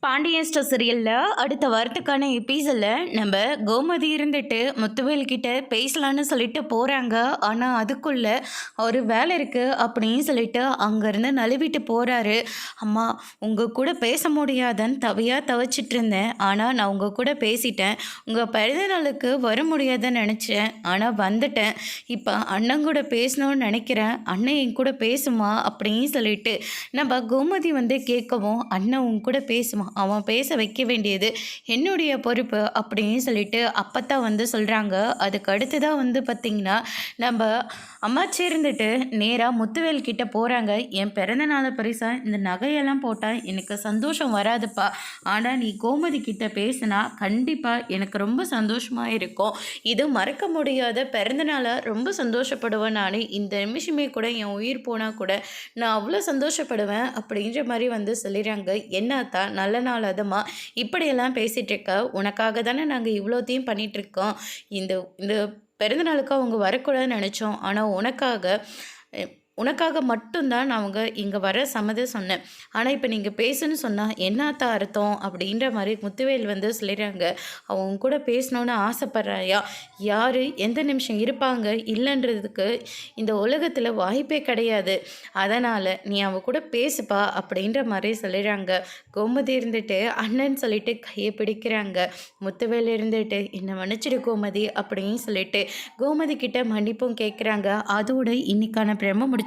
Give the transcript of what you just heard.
Pandian store சீரியலில் அடுத்த வாரத்துக்கான எபிசோடில் நம்ம கோமதி இருந்துட்டு முத்துவேல் கிட்ட பேசலான்னு சொல்லிட்டு போகிறாங்க. ஆனால் அதுக்குள்ளே ஒரு வேலை இருக்குது அப்படின்னு சொல்லிட்டு அங்கேருந்து நழுவிட்டு போகிறாரு. அம்மா, உங்கள் கூட பேச முடியாதன்னு தவிச்சிட்டு இருந்தேன். ஆனால் நான் உங்கள் கூட பேசிட்டேன். உங்கள் பிறந்த நாளுக்கு வர முடியாதுன்னு நினச்சேன். ஆனால் வந்துட்டேன். இப்போ அண்ணன் கூட பேசணும்னு நினைக்கிறேன். அண்ணன் என் கூட பேசுமா அப்படின்னு சொல்லிட்டு நம்ம கோமதி வந்து கேட்கவும், அண்ணன் உன் கூட பேசுமா, அவன் பேச வைக்க வேண்டியது என்னுடைய பொறுப்பு அப்படின்னு சொல்லிட்டு அப்பத்தான் வந்து சொல்கிறாங்க. அதுக்கு அடுத்து தான் வந்து பார்த்திங்கன்னா நம்ம அம்மாச்சி இருந்துட்டு நேராக முத்துவேல் கிட்ட போகிறாங்க. என் பிறந்த நாளை பரிசாக இந்த நகையெல்லாம் போட்டால் எனக்கு சந்தோஷம் வராதுப்பா. ஆனால் நீ கோமதி கிட்ட பேசினா கண்டிப்பாக எனக்கு ரொம்ப சந்தோஷமாக இருக்கும். இது மறக்க முடியாத பிறந்த நாளாக ரொம்ப சந்தோஷப்படுவேன். நான் இந்த நிமிஷமே கூட என் உயிர் போனால் கூட நான் அவ்வளோ சந்தோஷப்படுவேன் அப்படின்ற மாதிரி வந்து சொல்லிடுறாங்க. என்னத்தா நல்ல நாள் அதுமா இப்படியெல்லாம் பேசிகிட்டு இருக்க, உனக்காக தானே நாங்கள் இவ்வளோத்தையும் பண்ணிகிட்ருக்கோம். இந்த இந்த பிறந்த நாளுக்கு அவங்க வரக்கூடாதுன்னு நினச்சோம். ஆனால் உனக்காக மட்டும்தான் நான் அவங்க இங்கே வர சம்மதம் சொன்னேன். ஆனால் இப்போ நீங்கள் பேசுன்னு சொன்னால் என்னத்த அர்த்தம் அப்படின்ற மாதிரி முத்துவேல் வந்து சொல்லிடுறாங்க. அவங்க கூட பேசணுன்னு ஆசைப்பட்றாயா? யார் எந்த நிமிஷம் இருப்பாங்க இல்லைன்றதுக்கு இந்த உலகத்தில் வாய்ப்பே கிடையாது. அதனால் நீ அவங்க கூட பேசுப்பா அப்படின்ற மாதிரி சொல்லிடுறாங்க. கோமதி இருந்துட்டு அண்ணன் சொல்லிட்டு கையை பிடிக்கிறாங்க. முத்துவேல் இருந்துட்டு என்னை மன்னிச்சிடு கோமதி அப்படின்னு சொல்லிட்டு கோமதி கிட்ட மன்னிப்பும் கேட்குறாங்க. அதோட இன்னைக்கான பிரம முடிச்சிருக்காங்க.